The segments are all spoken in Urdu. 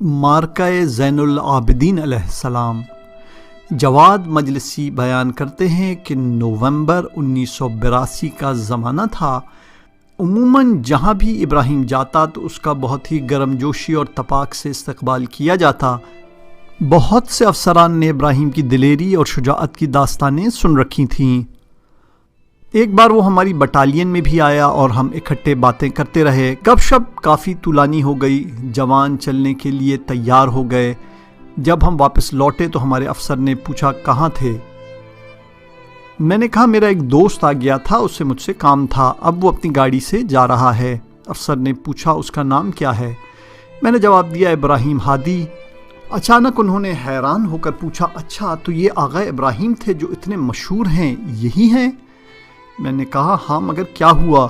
مارکہ زین العابدین علیہ السلام۔ جواد مجلسی بیان کرتے ہیں کہ نومبر 1982 کا زمانہ تھا۔ عموماً جہاں بھی ابراہیم جاتا تو اس کا بہت ہی گرم جوشی اور تپاک سے استقبال کیا جاتا۔ بہت سے افسران نے ابراہیم کی دلیری اور شجاعت کی داستانیں سن رکھی تھیں۔ ایک بار وہ ہماری بٹالین میں بھی آیا اور ہم اکٹھے باتیں کرتے رہے۔ گپ شپ کافی طولانی ہو گئی۔ جوان چلنے کے لیے تیار ہو گئے۔ جب ہم واپس لوٹے تو ہمارے افسر نے پوچھا کہاں تھے؟ میں نے کہا میرا ایک دوست آ گیا تھا، اس سے مجھ سے کام تھا، اب وہ اپنی گاڑی سے جا رہا ہے۔ افسر نے پوچھا اس کا نام کیا ہے؟ میں نے جواب دیا ابراہیم ہادی۔ اچانک انہوں نے حیران ہو کر پوچھا اچھا تو یہ آغا ابراہیم تھے جو اتنے مشہور ہیں، یہی ہیں؟ میں نے کہا ہاں، مگر کیا ہوا؟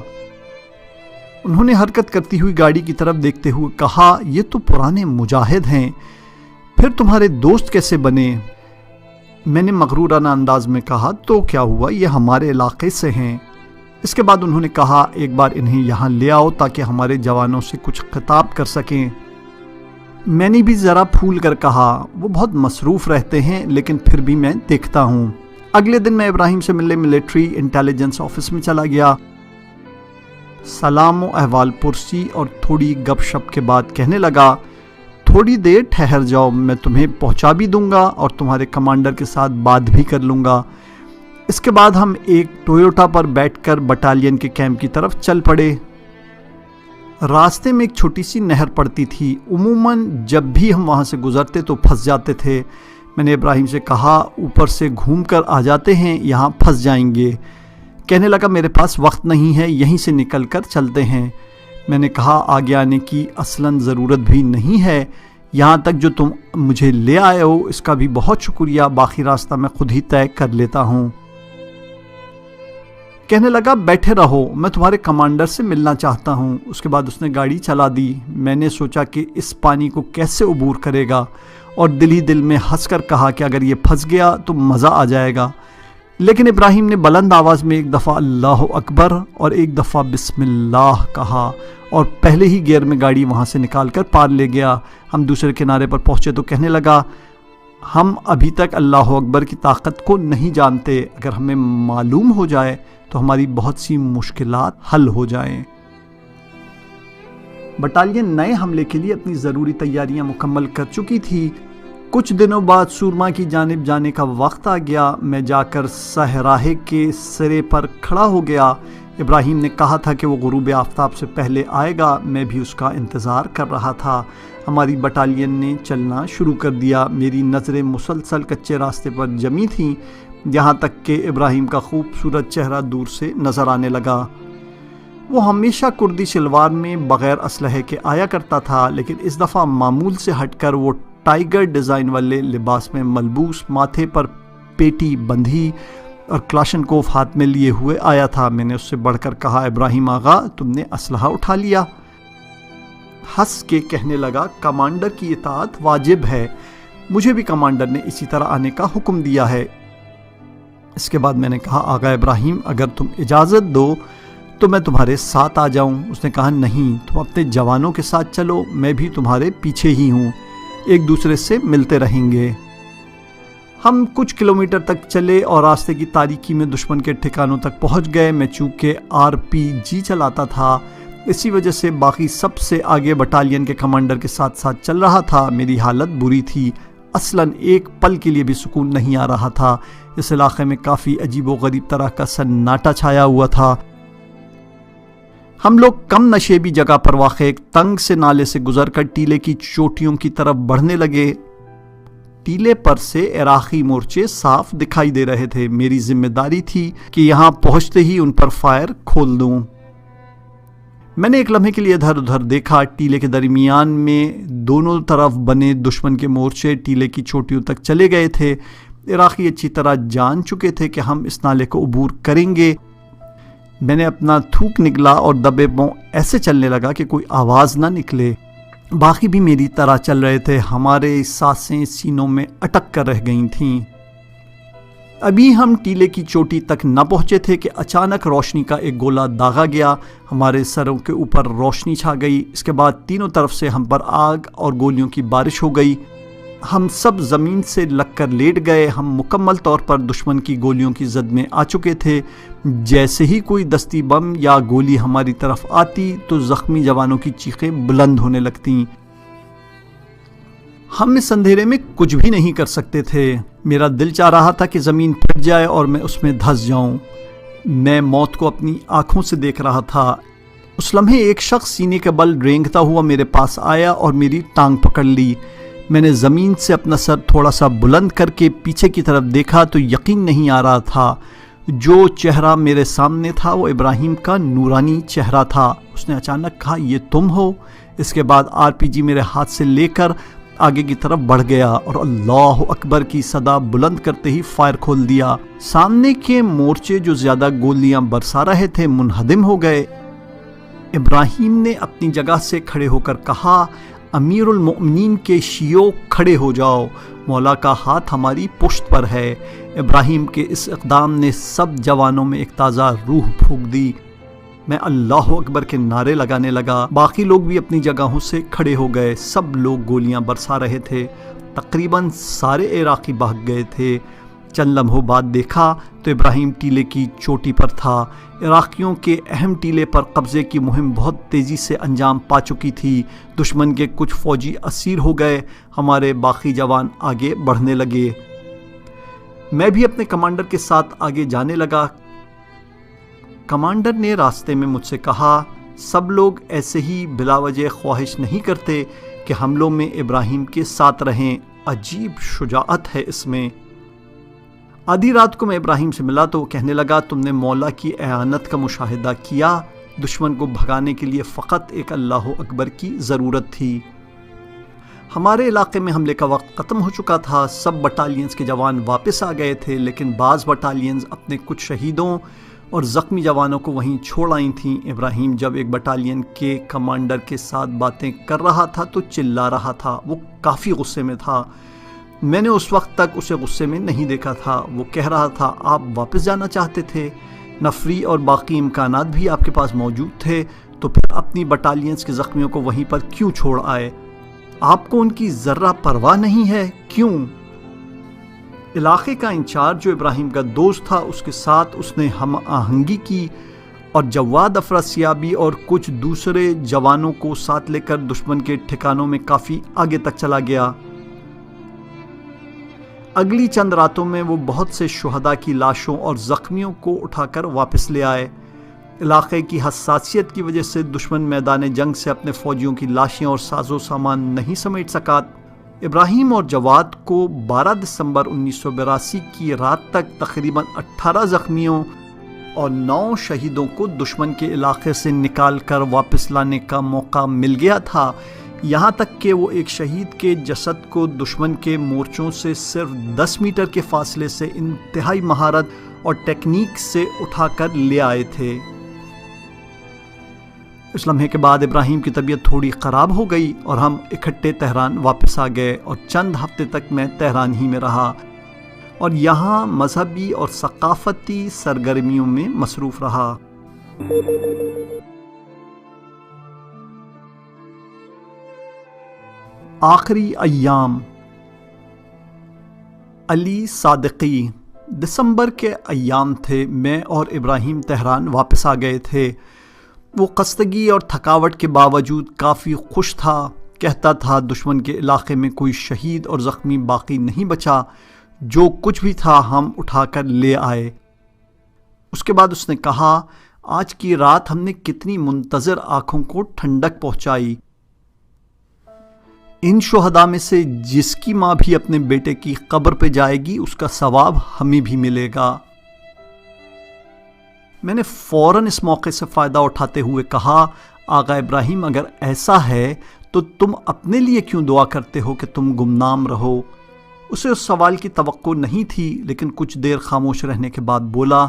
انہوں نے حرکت کرتی ہوئی گاڑی کی طرف دیکھتے ہوئے کہا یہ تو پرانے مجاہد ہیں، پھر تمہارے دوست کیسے بنے؟ میں نے مغرورانہ انداز میں کہا تو کیا ہوا، یہ ہمارے علاقے سے ہیں۔ اس کے بعد انہوں نے کہا ایک بار انہیں یہاں لے آؤ تاکہ ہمارے جوانوں سے کچھ خطاب کر سکیں۔ میں نے بھی ذرا پھول کر کہا وہ بہت مصروف رہتے ہیں لیکن پھر بھی میں دیکھتا ہوں۔ اگلے دن میں ابراہیم سے ملنے ملٹری انٹیلیجنس آفس میں چلا گیا۔ سلام و احوال پرسی اور تھوڑی گپ شپ کے بعد کہنے لگا تھوڑی دیر ٹھہر جاؤ، میں تمہیں پہنچا بھی دوں گا اور تمہارے کمانڈر کے ساتھ بات بھی کر لوں گا۔ اس کے بعد ہم ایک ٹویوٹا پر بیٹھ کر بٹالین کے کیمپ کی طرف چل پڑے۔ راستے میں ایک چھوٹی سی نہر پڑتی تھی، عموماً جب بھی ہم وہاں سے گزرتے تو پھنس جاتے تھے۔ میں نے ابراہیم سے کہا اوپر سے گھوم کر آ جاتے ہیں، یہاں پھنس جائیں گے۔ کہنے لگا میرے پاس وقت نہیں ہے، یہیں سے نکل کر چلتے ہیں۔ میں نے کہا آگے آنے کی اصلاً ضرورت بھی نہیں ہے، یہاں تک جو تم مجھے لے آئے ہو اس کا بھی بہت شکریہ، باقی راستہ میں خود ہی طے کر لیتا ہوں۔ کہنے لگا بیٹھے رہو، میں تمہارے کمانڈر سے ملنا چاہتا ہوں۔ اس کے بعد اس نے گاڑی چلا دی۔ میں نے سوچا کہ اس پانی کو کیسے عبور کرے گا اور دل ہی دل میں ہنس کر کہا کہ اگر یہ پھنس گیا تو مزہ آ جائے گا۔ لیکن ابراہیم نے بلند آواز میں ایک دفعہ اللہ اکبر اور ایک دفعہ بسم اللہ کہا اور پہلے ہی گیئر میں گاڑی وہاں سے نکال کر پار لے گیا۔ ہم دوسرے کنارے پر پہنچے تو کہنے لگا ہم ابھی تک اللہ اکبر کی طاقت کو نہیں جانتے، اگر ہمیں معلوم ہو جائے تو ہماری بہت سی مشکلات حل ہو جائیں۔ بٹالین نئے حملے کے لیے اپنی ضروری تیاریاں مکمل کر چکی تھی۔ کچھ دنوں بعد سورما کی جانب جانے کا وقت آ گیا۔ میں جا کر صحراہے کے سرے پر کھڑا ہو گیا۔ ابراہیم نے کہا تھا کہ وہ غروب آفتاب سے پہلے آئے گا، میں بھی اس کا انتظار کر رہا تھا۔ ہماری بٹالین نے چلنا شروع کر دیا۔ میری نظریں مسلسل کچے راستے پر جمی تھیں، یہاں تک کہ ابراہیم کا خوبصورت چہرہ دور سے نظر آنے لگا۔ وہ ہمیشہ کردی شلوار میں بغیر اسلحے کے آیا کرتا تھا، لیکن اس دفعہ معمول سے ہٹ کر وہ ٹائیگر ڈیزائن والے لباس میں ملبوس، ماتھے پر پیٹی بندھی اور کلاشنکوف ہاتھ میں لیے ہوئے آیا تھا۔ میں نے اس سے بڑھ کر کہا ابراہیم آغا تم نے اسلحہ اٹھا لیا؟ ہنس کے کہنے لگا کمانڈر کی اطاعت واجب ہے، مجھے بھی کمانڈر نے اسی طرح آنے کا حکم دیا ہے۔ اس کے بعد میں نے کہا آغا ابراہیم اگر تم اجازت دو تو میں تمہارے ساتھ آ جاؤں؟ اس نے کہا نہیں، تم اپنے جوانوں کے ساتھ چلو، میں بھی تمہارے پیچھے ہی ہوں، ایک دوسرے سے ملتے رہیں گے۔ ہم کچھ کلومیٹر تک چلے اور راستے کی تاریکی میں دشمن کے ٹھکانوں تک پہنچ گئے۔ میں چونکہ RPG چلاتا تھا، اسی وجہ سے باقی سب سے آگے بٹالین کے کمانڈر کے ساتھ ساتھ چل رہا تھا۔ میری حالت بری تھی، اصلاً ایک پل کے لیے بھی سکون نہیں آ رہا تھا۔ اس علاقے میں کافی عجیب و غریب طرح کا سناٹا چھایا ہوا تھا۔ ہم لوگ کم نشیبی جگہ پر واقع ایک تنگ سے نالے سے گزر کر ٹیلے کی چوٹیوں کی طرف بڑھنے لگے۔ ٹیلے پر سے عراقی مورچے صاف دکھائی دے رہے تھے۔ میری ذمہ داری تھی کہ یہاں پہنچتے ہی ان پر فائر کھول دوں۔ میں نے ایک لمحے کے لیے ادھر ادھر دیکھا۔ ٹیلے کے درمیان میں دونوں طرف بنے دشمن کے مورچے ٹیلے کی چوٹیوں تک چلے گئے تھے۔ عراقی اچھی طرح جان چکے تھے کہ ہم اس نالے کو عبور کریں گے۔ میں نے اپنا تھوک نگلا اور دبے پاؤں ایسے چلنے لگا کہ کوئی آواز نہ نکلے۔ باقی بھی میری طرح چل رہے تھے، ہمارے سانسیں سینوں میں اٹک کر رہ گئی تھیں۔ ابھی ہم ٹیلے کی چوٹی تک نہ پہنچے تھے کہ اچانک روشنی کا ایک گولا داغا گیا، ہمارے سروں کے اوپر روشنی چھا گئی۔ اس کے بعد تینوں طرف سے ہم پر آگ اور گولیوں کی بارش ہو گئی۔ ہم سب زمین سے لگ کر لیٹ گئے۔ ہم مکمل طور پر دشمن کی گولیوں کی زد میں آ چکے تھے۔ جیسے ہی کوئی دستی بم یا گولی ہماری طرف آتی تو زخمی جوانوں کی چیخیں بلند ہونے لگتیں۔ ہم اس اندھیرے میں کچھ بھی نہیں کر سکتے تھے۔ میرا دل چاہ رہا تھا کہ زمین پھٹ جائے اور میں اس میں دھس جاؤں۔ میں موت کو اپنی آنکھوں سے دیکھ رہا تھا۔ اس لمحے ایک شخص سینے کے بل رینگتا ہوا میرے پاس آیا اور میری ٹانگ پکڑ لی۔ میں نے زمین سے اپنا سر تھوڑا سا بلند کر کے پیچھے کی طرف دیکھا تو یقین نہیں آ رہا تھا۔ جو چہرہ میرے سامنے تھا وہ ابراہیم کا نورانی چہرہ تھا۔ اس نے اچانک کہا، یہ تم ہو؟ اس کے بعد RPG میرے ہاتھ سے لے کر آگے کی طرف بڑھ گیا اور اللہ اکبر کی صدا بلند کرتے ہی فائر کھول دیا۔ سامنے کے مورچے جو زیادہ گولیاں برسا رہے تھے منہدم ہو گئے۔ ابراہیم نے اپنی جگہ سے کھڑے ہو کر کہا، امیر المؤمنین کے شیعوں کھڑے ہو جاؤ، مولا کا ہاتھ ہماری پشت پر ہے۔ ابراہیم کے اس اقدام نے سب جوانوں میں ایک تازہ روح پھونک دی۔ میں اللہ اکبر کے نعرے لگانے لگا۔ باقی لوگ بھی اپنی جگہوں سے کھڑے ہو گئے۔ سب لوگ گولیاں برسا رہے تھے۔ تقریباً سارے عراقی بھاگ گئے تھے۔ چند لمحوں بعد دیکھا تو ابراہیم ٹیلے کی چوٹی پر تھا۔ عراقیوں کے اہم ٹیلے پر قبضے کی مہم بہت تیزی سے انجام پا چکی تھی۔ دشمن کے کچھ فوجی اسیر ہو گئے۔ ہمارے باقی جوان آگے بڑھنے لگے۔ میں بھی اپنے کمانڈر کے ساتھ آگے جانے لگا۔ کمانڈر نے راستے میں مجھ سے کہا، سب لوگ ایسے ہی بلا وجہ خواہش نہیں کرتے کہ حملوں میں ابراہیم کے ساتھ رہیں، عجیب شجاعت ہے اس میں۔ آدھی رات کو میں ابراہیم سے ملا تو وہ کہنے لگا، تم نے مولا کی اعانت کا مشاہدہ کیا۔ دشمن کو بھگانے کے لیے فقط ایک اللہ اکبر کی ضرورت تھی۔ ہمارے علاقے میں حملے کا وقت ختم ہو چکا تھا۔ سب بٹالینز کے جوان واپس آ گئے تھے، لیکن بعض بٹالینز اپنے کچھ شہیدوں اور زخمی جوانوں کو وہیں چھوڑ آئی تھیں۔ ابراہیم جب ایک بٹالین کے کمانڈر کے ساتھ باتیں کر رہا تھا تو چلا رہا تھا۔ وہ کافی غصے میں تھا۔ میں نے اس وقت تک اسے غصے میں نہیں دیکھا تھا۔ وہ کہہ رہا تھا، آپ واپس جانا چاہتے تھے، نفری اور باقی امکانات بھی آپ کے پاس موجود تھے، تو پھر اپنی بٹالینز کے زخمیوں کو وہیں پر کیوں چھوڑ آئے؟ آپ کو ان کی ذرہ پرواہ نہیں ہے؟ کیوں؟ علاقے کا انچارج جو ابراہیم کا دوست تھا، اس کے ساتھ اس نے ہم آہنگی کی اور جواد افراسیابی اور کچھ دوسرے جوانوں کو ساتھ لے کر دشمن کے ٹھکانوں میں کافی آگے تک چلا گیا۔ اگلی چند راتوں میں وہ بہت سے شہداء کی لاشوں اور زخمیوں کو اٹھا کر واپس لے آئے۔ علاقے کی حساسیت کی وجہ سے دشمن میدان جنگ سے اپنے فوجیوں کی لاشیں اور ساز و سامان نہیں سمیٹ سکا۔ ابراہیم اور جواد کو 12 دسمبر 1982 کی رات تک تقریباً 18 زخمیوں اور 9 شہیدوں کو دشمن کے علاقے سے نکال کر واپس لانے کا موقع مل گیا تھا، یہاں تک کہ وہ ایک شہید کے جسد کو دشمن کے مورچوں سے صرف 10 میٹر کے فاصلے سے انتہائی مہارت اور ٹیکنیک سے اٹھا کر لے آئے تھے۔ اس لمحے کے بعد ابراہیم کی طبیعت تھوڑی خراب ہو گئی اور ہم اکٹھے تہران واپس آ گئے اور چند ہفتے تک میں تہران ہی میں رہا اور یہاں مذہبی اور ثقافتی سرگرمیوں میں مصروف رہا۔ آخری ایام۔ علی صادقی۔ دسمبر کے ایام تھے۔ میں اور ابراہیم تہران واپس آ گئے تھے۔ وہ خستگی اور تھکاوٹ کے باوجود کافی خوش تھا۔ کہتا تھا دشمن کے علاقے میں کوئی شہید اور زخمی باقی نہیں بچا، جو کچھ بھی تھا ہم اٹھا کر لے آئے۔ اس کے بعد اس نے کہا، آج کی رات ہم نے کتنی منتظر آنکھوں کو ٹھنڈک پہنچائی۔ ان شہداء میں سے جس کی ماں بھی اپنے بیٹے کی قبر پہ جائے گی، اس کا ثواب ہمیں بھی ملے گا۔ میں نے فوراً اس موقع سے فائدہ اٹھاتے ہوئے کہا، آقا ابراہیم، اگر ایسا ہے تو تم اپنے لیے کیوں دعا کرتے ہو کہ تم گمنام رہو؟ اسے اس سوال کی توقع نہیں تھی، لیکن کچھ دیر خاموش رہنے کے بعد بولا،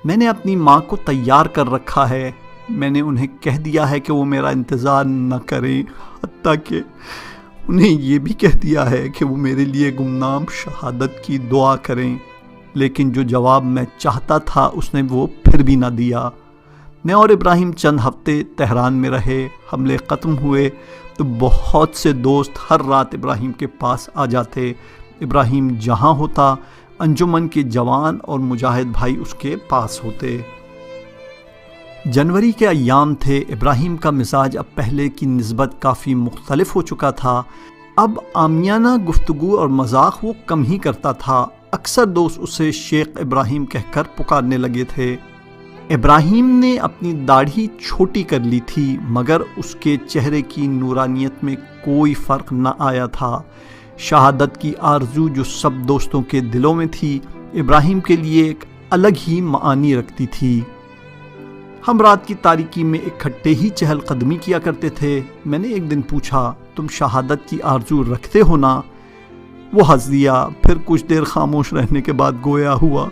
میں نے اپنی ماں کو تیار کر رکھا ہے۔ میں نے انہیں کہہ دیا ہے کہ وہ میرا انتظار نہ کریں، حتیٰ کہ انہیں یہ بھی کہہ دیا ہے کہ وہ میرے لیے گمنام شہادت کی دعا کریں۔ لیکن جو جواب میں چاہتا تھا اس نے وہ پھر بھی نہ دیا۔ میں اور ابراہیم چند ہفتے تہران میں رہے۔ حملے ختم ہوئے تو بہت سے دوست ہر رات ابراہیم کے پاس آ جاتے۔ ابراہیم جہاں ہوتا انجمن کے جوان اور مجاہد بھائی اس کے پاس ہوتے۔ جنوری کے ایام تھے۔ ابراہیم کا مزاج اب پہلے کی نسبت کافی مختلف ہو چکا تھا۔ اب عامیانہ گفتگو اور مذاق وہ کم ہی کرتا تھا۔ اکثر دوست اسے شیخ ابراہیم کہہ کر پکارنے لگے تھے۔ ابراہیم نے اپنی داڑھی چھوٹی کر لی تھی مگر اس کے چہرے کی نورانیت میں کوئی فرق نہ آیا تھا۔ شہادت کی آرزو جو سب دوستوں کے دلوں میں تھی، ابراہیم کے لیے ایک الگ ہی معانی رکھتی تھی۔ ہم رات کی تاریکی میں اکٹھے ہی چہل قدمی کیا کرتے تھے۔ میں نے ایک دن پوچھا، تم شہادت کی آرزو رکھتے ہو نا؟ وہ ہنس دیا، پھر کچھ دیر خاموش رہنے کے بعد گویا ہوا،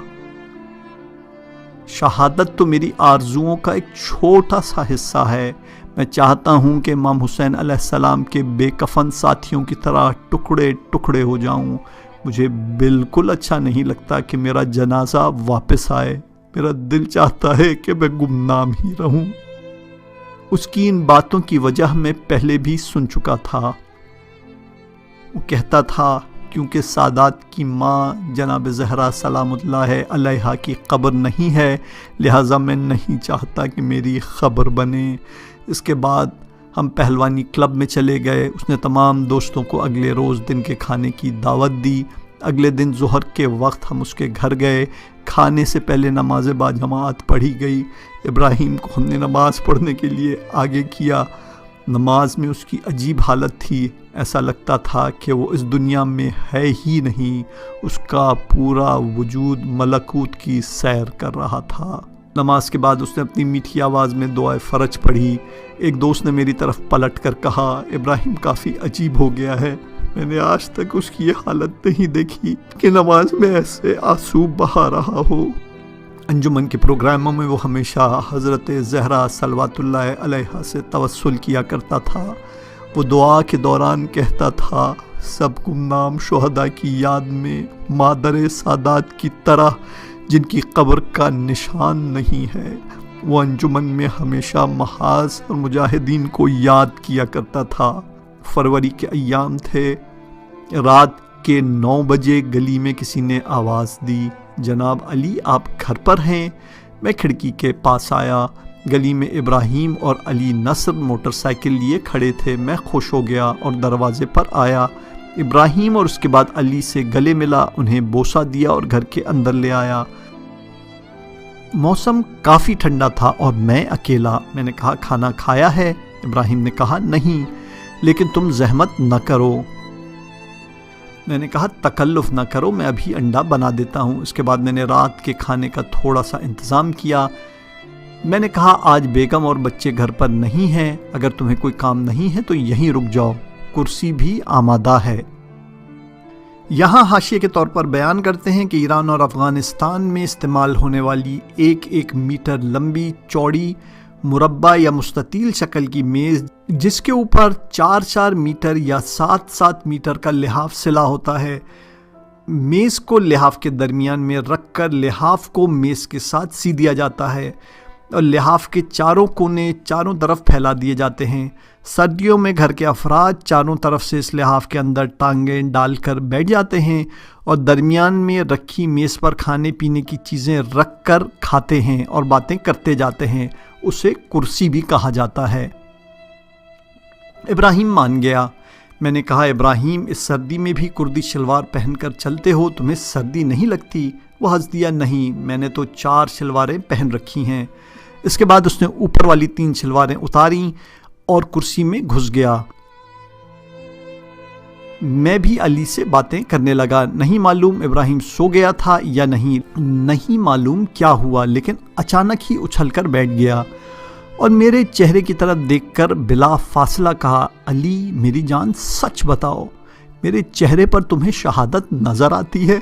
شہادت تو میری آرزوؤں کا ایک چھوٹا سا حصہ ہے۔ میں چاہتا ہوں کہ امام حسین علیہ السلام کے بے کفن ساتھیوں کی طرح ٹکڑے ٹکڑے ہو جاؤں۔ مجھے بالکل اچھا نہیں لگتا کہ میرا جنازہ واپس آئے۔ میرا دل چاہتا ہے کہ میں گمنام ہی رہوں۔ اس کی ان باتوں کی وجہ میں پہلے بھی سن چکا تھا۔ وہ کہتا تھا کیونکہ سادات کی ماں جناب زہرا سلام اللہ علیہا کی قبر نہیں ہے، لہٰذا میں نہیں چاہتا کہ میری خبر بنے۔ اس کے بعد ہم پہلوانی کلب میں چلے گئے۔ اس نے تمام دوستوں کو اگلے روز دن کے کھانے کی دعوت دی۔ اگلے دن ظہر کے وقت ہم اس کے گھر گئے۔ کھانے سے پہلے نماز باجماعت پڑھی گئی۔ ابراہیم کو ہم نے نماز پڑھنے کے لیے آگے کیا۔ نماز میں اس کی عجیب حالت تھی، ایسا لگتا تھا کہ وہ اس دنیا میں ہے ہی نہیں، اس کا پورا وجود ملکوت کی سیر کر رہا تھا۔ نماز کے بعد اس نے اپنی میٹھی آواز میں دعائے فرج پڑھی۔ ایک دوست نے میری طرف پلٹ کر کہا، ابراہیم کافی عجیب ہو گیا ہے، میں نے آج تک اس کی یہ حالت نہیں دیکھی کہ نماز میں ایسے آنسو بہا رہا ہو۔ انجمن کے پروگراموں میں وہ ہمیشہ حضرت زہرا صلوات اللہ علیہا سے توسل کیا کرتا تھا۔ وہ دعا کے دوران کہتا تھا، سب گمنام شہداء کی یاد میں مادر سادات کی طرح جن کی قبر کا نشان نہیں ہے۔ وہ انجمن میں ہمیشہ محاذ اور مجاہدین کو یاد کیا کرتا تھا۔ فروری کے ایام تھے۔ رات کے 9 بجے گلی میں کسی نے آواز دی، جناب علی آپ گھر پر ہیں؟ میں کھڑکی کے پاس آیا۔ گلی میں ابراہیم اور علی نصر موٹر سائیکل لیے کھڑے تھے۔ میں خوش ہو گیا اور دروازے پر آیا۔ ابراہیم اور اس کے بعد علی سے گلے ملا، انہیں بوسہ دیا اور گھر کے اندر لے آیا۔ موسم کافی ٹھنڈا تھا اور میں اکیلا۔ میں نے کہا کھانا کھایا ہے؟ ابراہیم نے کہا نہیں، لیکن تم زحمت نہ کرو۔ میں نے کہا تکلف نہ کرو، میں ابھی انڈا بنا دیتا ہوں۔ اس کے بعد میں نے رات کے کھانے کا تھوڑا سا انتظام کیا۔ میں نے کہا آج بیگم اور بچے گھر پر نہیں ہیں، اگر تمہیں کوئی کام نہیں ہے تو یہیں رک جاؤ، کرسی بھی آمادہ ہے۔ یہاں حاشیے کے طور پر بیان کرتے ہیں کہ ایران اور افغانستان میں استعمال ہونے والی 1 میٹر لمبی چوڑی مربع یا مستطیل شکل کی میز جس کے اوپر 4 میٹر یا 7 میٹر کا لحاف سلا ہوتا ہے، میز کو لحاف کے درمیان میں رکھ کر لحاف کو میز کے ساتھ سی دیا جاتا ہے اور لحاف کے چاروں کونے چاروں طرف پھیلا دیے جاتے ہیں۔ سردیوں میں گھر کے افراد چاروں طرف سے اس لحاف کے اندر ٹانگیں ڈال کر بیٹھ جاتے ہیں اور درمیان میں رکھی میز پر کھانے پینے کی چیزیں رکھ کر کھاتے ہیں اور باتیں کرتے جاتے ہیں۔ اسے کرسی بھی کہا جاتا ہے۔ ابراہیم مان گیا۔ میں نے کہا ابراہیم اس سردی میں بھی کردی شلوار پہن کر چلتے ہو، تمہیں سردی نہیں لگتی؟ وہ ہنس دیا، نہیں، میں نے تو 4 شلواریں پہن رکھی ہیں۔ اس کے بعد اس نے اوپر والی 3 شلواریں اتاریں اور کرسی میں گھس گیا۔ میں بھی علی سے باتیں کرنے لگا۔ نہیں معلوم ابراہیم سو گیا تھا یا نہیں معلوم کیا ہوا، لیکن اچانک ہی اچھل کر بیٹھ گیا اور میرے چہرے کی طرف دیکھ کر بلا فاصلہ کہا، علی میری جان سچ بتاؤ، میرے چہرے پر تمہیں شہادت نظر آتی ہے؟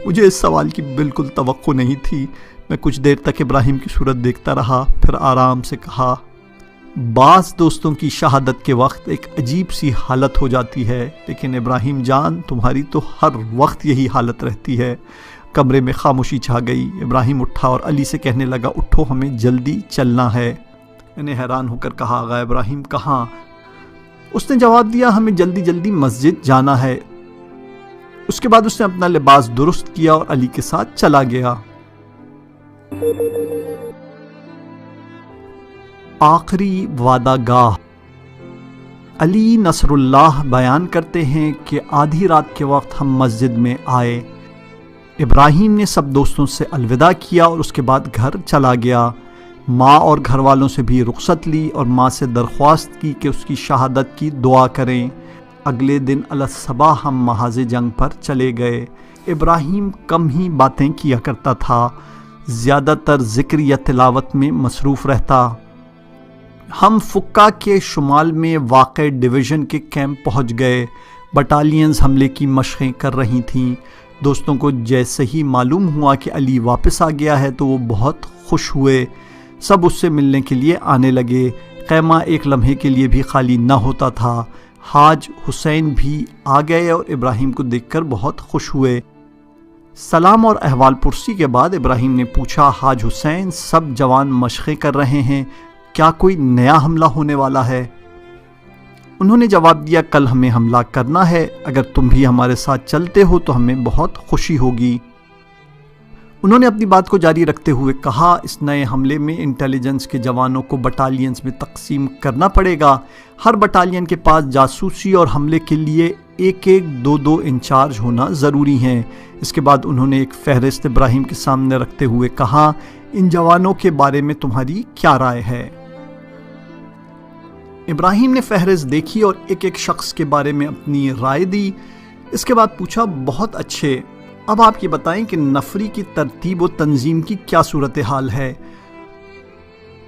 مجھے اس سوال کی بالکل توقع نہیں تھی۔ میں کچھ دیر تک ابراہیم کی صورت دیکھتا رہا، پھر آرام سے کہا، بعض دوستوں کی شہادت کے وقت ایک عجیب سی حالت ہو جاتی ہے، لیکن ابراہیم جان تمہاری تو ہر وقت یہی حالت رہتی ہے۔ کمرے میں خاموشی چھا گئی۔ ابراہیم اٹھا اور علی سے کہنے لگا اٹھو ہمیں جلدی چلنا ہے۔ میں نے حیران ہو کر کہا آغا ابراہیم کہاں؟ اس نے جواب دیا ہمیں جلدی جلدی مسجد جانا ہے۔ اس کے بعد اس نے اپنا لباس درست کیا اور علی کے ساتھ چلا گیا۔ آخری وعدہ گاہ۔ علی نصر اللہ بیان کرتے ہیں کہ آدھی رات کے وقت ہم مسجد میں آئے۔ ابراہیم نے سب دوستوں سے الوداع کیا اور اس کے بعد گھر چلا گیا۔ ماں اور گھر والوں سے بھی رخصت لی اور ماں سے درخواست کی کہ اس کی شہادت کی دعا کریں۔ اگلے دن الصبح ہم محاذ جنگ پر چلے گئے۔ ابراہیم کم ہی باتیں کیا کرتا تھا، زیادہ تر ذکر یا تلاوت میں مصروف رہتا۔ ہم فکا کے شمال میں واقع ڈویژن کے کیمپ پہنچ گئے۔ بٹالینز حملے کی مشقیں کر رہی تھیں۔ دوستوں کو جیسے ہی معلوم ہوا کہ علی واپس آ گیا ہے تو وہ بہت خوش ہوئے۔ سب اس سے ملنے کے لیے آنے لگے۔ خیمہ ایک لمحے کے لیے بھی خالی نہ ہوتا تھا۔ حاج حسین بھی آ گئے اور ابراہیم کو دیکھ کر بہت خوش ہوئے۔ سلام اور احوال پرسی کے بعد ابراہیم نے پوچھا حاج حسین سب جوان مشقیں کر رہے ہیں، کیا کوئی نیا حملہ ہونے والا ہے؟ انہوں نے جواب دیا کل ہمیں حملہ کرنا ہے، اگر تم بھی ہمارے ساتھ چلتے ہو تو ہمیں بہت خوشی ہوگی۔ انہوں نے اپنی بات کو جاری رکھتے ہوئے کہا اس نئے حملے میں انٹیلیجنس کے جوانوں کو بٹالینز میں تقسیم کرنا پڑے گا۔ ہر بٹالین کے پاس جاسوسی اور حملے کے لیے ایک دو انچارج ہونا ضروری ہیں۔ اس کے بعد انہوں نے ایک فہرست ابراہیم کے سامنے رکھتے ہوئے کہا ان جوانوں کے بارے میں تمہاری کیا رائے ہے؟ ابراہیم نے فہرست دیکھی اور ایک شخص کے بارے میں اپنی رائے دی۔ اس کے بعد پوچھا بہت اچھے، اب آپ یہ بتائیں کہ نفری کی ترتیب و تنظیم کی کیا صورتحال ہے؟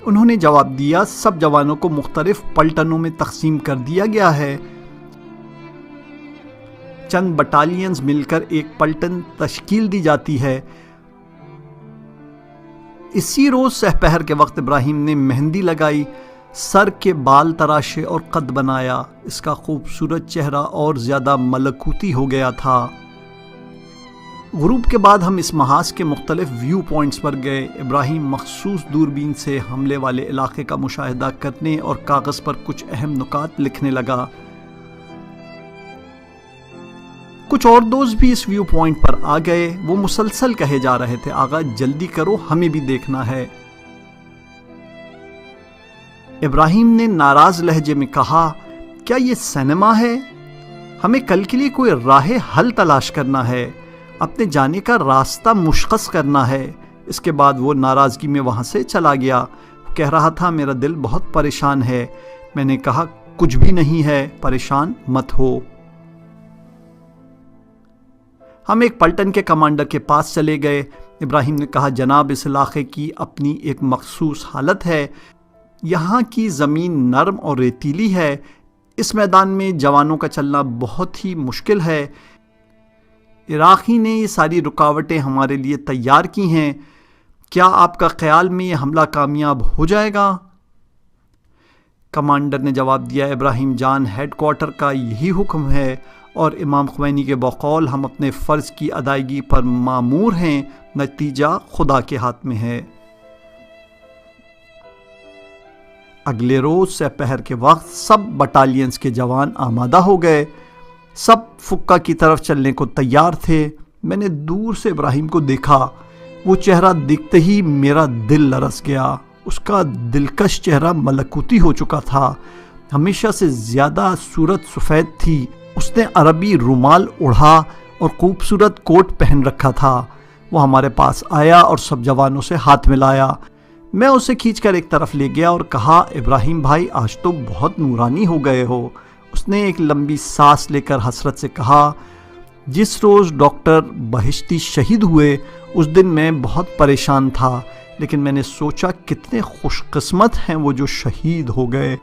انہوں نے جواب دیا سب جوانوں کو مختلف پلٹنوں میں تقسیم کر دیا گیا ہے۔ چند بٹالینز مل کر ایک پلٹن تشکیل دی جاتی ہے۔ اسی روز سحپہر کے وقت ابراہیم نے مہندی لگائی، سر کے بال تراشے اور قد بنایا۔ اس کا خوبصورت چہرہ اور زیادہ ملکوتی ہو گیا تھا۔ غروب کے بعد ہم اس محاذ کے مختلف ویو پوائنٹس پر گئے۔ ابراہیم مخصوص دوربین سے حملے والے علاقے کا مشاہدہ کرنے اور کاغذ پر کچھ اہم نکات لکھنے لگا۔ کچھ اور دوست بھی اس ویو پوائنٹ پر آ گئے۔ وہ مسلسل کہے جا رہے تھے آغا جلدی کرو ہمیں بھی دیکھنا ہے۔ ابراہیم نے ناراض لہجے میں کہا کیا یہ سینما ہے؟ ہمیں کل کے لیے کوئی راہ حل تلاش کرنا ہے، اپنے جانے کا راستہ مشخص کرنا ہے۔ اس کے بعد وہ ناراضگی میں وہاں سے چلا گیا۔ کہہ رہا تھا میرا دل بہت پریشان ہے۔ میں نے کہا کچھ بھی نہیں ہے، پریشان مت ہو۔ ہم ایک پلٹن کے کمانڈر کے پاس چلے گئے۔ ابراہیم نے کہا جناب اس علاقے کی اپنی ایک مخصوص حالت ہے، یہاں کی زمین نرم اور ریتیلی ہے، اس میدان میں جوانوں کا چلنا بہت ہی مشکل ہے۔ عراقی نے یہ ساری رکاوٹیں ہمارے لیے تیار کی ہیں، کیا آپ کا خیال میں یہ حملہ کامیاب ہو جائے گا؟ کمانڈر نے جواب دیا ابراہیم جان ہیڈ کوارٹر کا یہی حکم ہے اور امام خمینی کے بقول ہم اپنے فرض کی ادائیگی پر مامور ہیں، نتیجہ خدا کے ہاتھ میں ہے۔ اگلے روز سحپہر کے وقت سب بٹالینز کے جوان آمادہ ہو گئے، سب فکا کی طرف چلنے کو تیار تھے۔ میں نے دور سے ابراہیم کو دیکھا، وہ چہرہ دیکھتے ہی میرا دل لرز گیا۔ اس کا دلکش چہرہ ملکوتی ہو چکا تھا، ہمیشہ سے زیادہ صورت سفید تھی۔ اس نے عربی رومال اڑھا اور خوبصورت کوٹ پہن رکھا تھا۔ وہ ہمارے پاس آیا اور سب جوانوں سے ہاتھ ملایا۔ میں اسے کھینچ کر ایک طرف لے گیا اور کہا ابراہیم بھائی آج تو بہت نورانی ہو گئے ہو۔ اس نے ایک لمبی سانس لے کر حسرت سے کہا جس روز ڈاکٹر بہشتی شہید ہوئے اس دن میں بہت پریشان تھا، لیکن میں نے سوچا کتنے خوش قسمت ہیں وہ جو شہید ہو گئے۔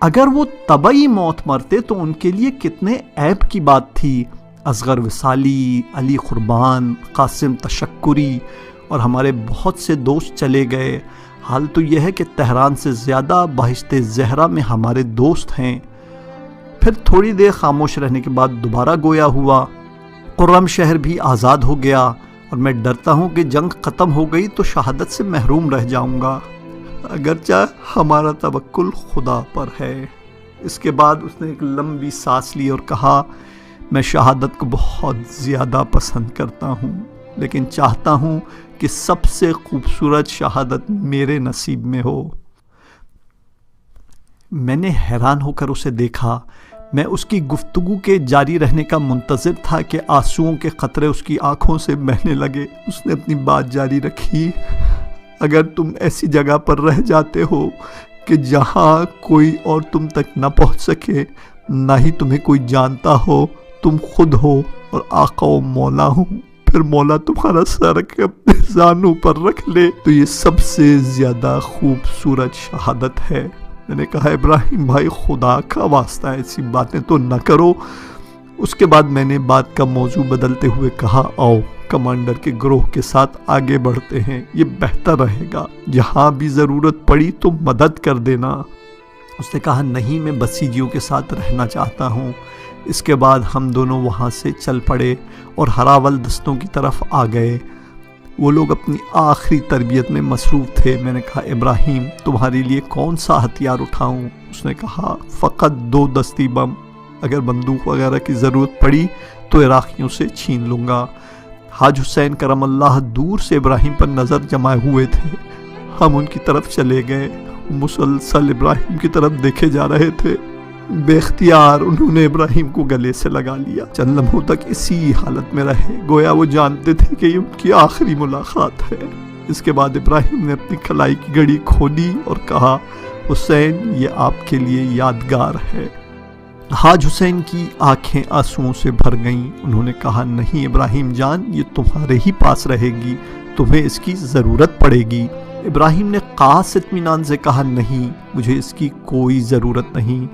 اگر وہ طبعی موت مرتے تو ان کے لیے کتنے عیب کی بات تھی۔ اصغر وصالی، علی قربان، قاسم تشکری اور ہمارے بہت سے دوست چلے گئے۔ حال تو یہ ہے کہ تہران سے زیادہ بہشت زہرا میں ہمارے دوست ہیں۔ پھر تھوڑی دیر خاموش رہنے کے بعد دوبارہ گویا ہوا۔ قرم شہر بھی آزاد ہو گیا اور میں ڈرتا ہوں کہ جنگ ختم ہو گئی تو شہادت سے محروم رہ جاؤں گا، اگرچہ ہمارا توکل خدا پر ہے۔ اس کے بعد اس نے ایک لمبی سانس لی اور کہا، میں شہادت کو بہت زیادہ پسند کرتا ہوں، لیکن چاہتا ہوں کہ سب سے خوبصورت شہادت میرے نصیب میں ہو۔ میں نے حیران ہو کر اسے دیکھا۔ میں اس کی گفتگو کے جاری رہنے کا منتظر تھا کہ آنسوؤں کے قطرے اس کی آنکھوں سے بہنے لگے۔ اس نے اپنی بات جاری رکھی، اگر تم ایسی جگہ پر رہ جاتے ہو کہ جہاں کوئی اور تم تک نہ پہنچ سکے، نہ ہی تمہیں کوئی جانتا ہو، تم خود ہو اور آقا و مولا ہوں، پھر مولا تمہارا سر اپنے زانوں پر رکھ لے، تو یہ سب سے زیادہ خوبصورت شہادت ہے۔ میں نے کہا، ابراہیم بھائی خدا کا واسطہ ایسی باتیں تو نہ کرو۔ اس کے بعد میں نے بات کا موضوع بدلتے ہوئے کہا، آؤ کمانڈر کے گروہ کے ساتھ آگے بڑھتے ہیں، یہ بہتر رہے گا، جہاں بھی ضرورت پڑی تو مدد کر دینا۔ اس نے کہا، نہیں، میں بسیجیوں کے ساتھ رہنا چاہتا ہوں۔ اس کے بعد ہم دونوں وہاں سے چل پڑے اور ہراول دستوں کی طرف آ گئے۔ وہ لوگ اپنی آخری تربیت میں مصروف تھے۔ میں نے کہا، ابراہیم تمہارے لیے کون سا ہتھیار اٹھاؤں؟ اس نے کہا، فقط 2 دستی بم، اگر بندوق وغیرہ کی ضرورت پڑی تو عراقیوں سے چھین لوں گا۔ حاج حسین کرم اللہ دور سے ابراہیم پر نظر جمائے ہوئے تھے۔ ہم ان کی طرف چلے گئے، مسلسل ابراہیم کی طرف دیکھے جا رہے تھے۔ بے اختیار انہوں نے ابراہیم کو گلے سے لگا لیا، چند لمحوں تک اسی حالت میں رہے، گویا وہ جانتے تھے کہ یہ ان کی آخری ملاقات ہے۔ اس کے بعد ابراہیم نے اپنی کلائی کی گھڑی کھولی اور کہا، حسین یہ آپ کے لیے یادگار ہے۔ حاج حسین کی آنکھیں آنسوؤں سے بھر گئیں۔ انہوں نے کہا، نہیں ابراہیم جان، یہ تمہارے ہی پاس رہے گی، تمہیں اس کی ضرورت پڑے گی۔ ابراہیم نے خاص اطمینان سے کہا، نہیں، مجھے اس کی کوئی ضرورت نہیں۔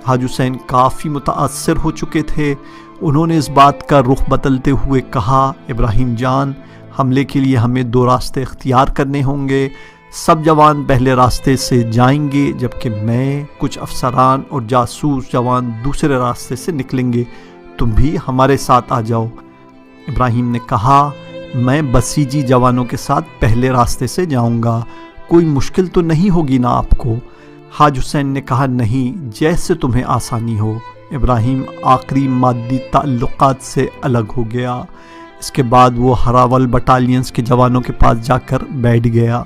حاج حسین کافی متاثر ہو چکے تھے۔ انہوں نے اس بات کا رخ بدلتے ہوئے کہا، ابراہیم جان، حملے کے لیے ہمیں 2 راستے اختیار کرنے ہوں گے۔ سب جوان پہلے راستے سے جائیں گے، جبکہ میں، کچھ افسران اور جاسوس جوان دوسرے راستے سے نکلیں گے۔ تم بھی ہمارے ساتھ آ جاؤ۔ ابراہیم نے کہا، میں بسیجی جوانوں کے ساتھ پہلے راستے سے جاؤں گا، کوئی مشکل تو نہیں ہوگی نا آپ کو؟ حاج حسین نے کہا، نہیں، جیسے تمہیں آسانی ہو۔ ابراہیم آخری مادی تعلقات سے الگ ہو گیا۔ اس کے بعد وہ ہراول بٹالینز کے جوانوں کے پاس جا کر بیٹھ گیا۔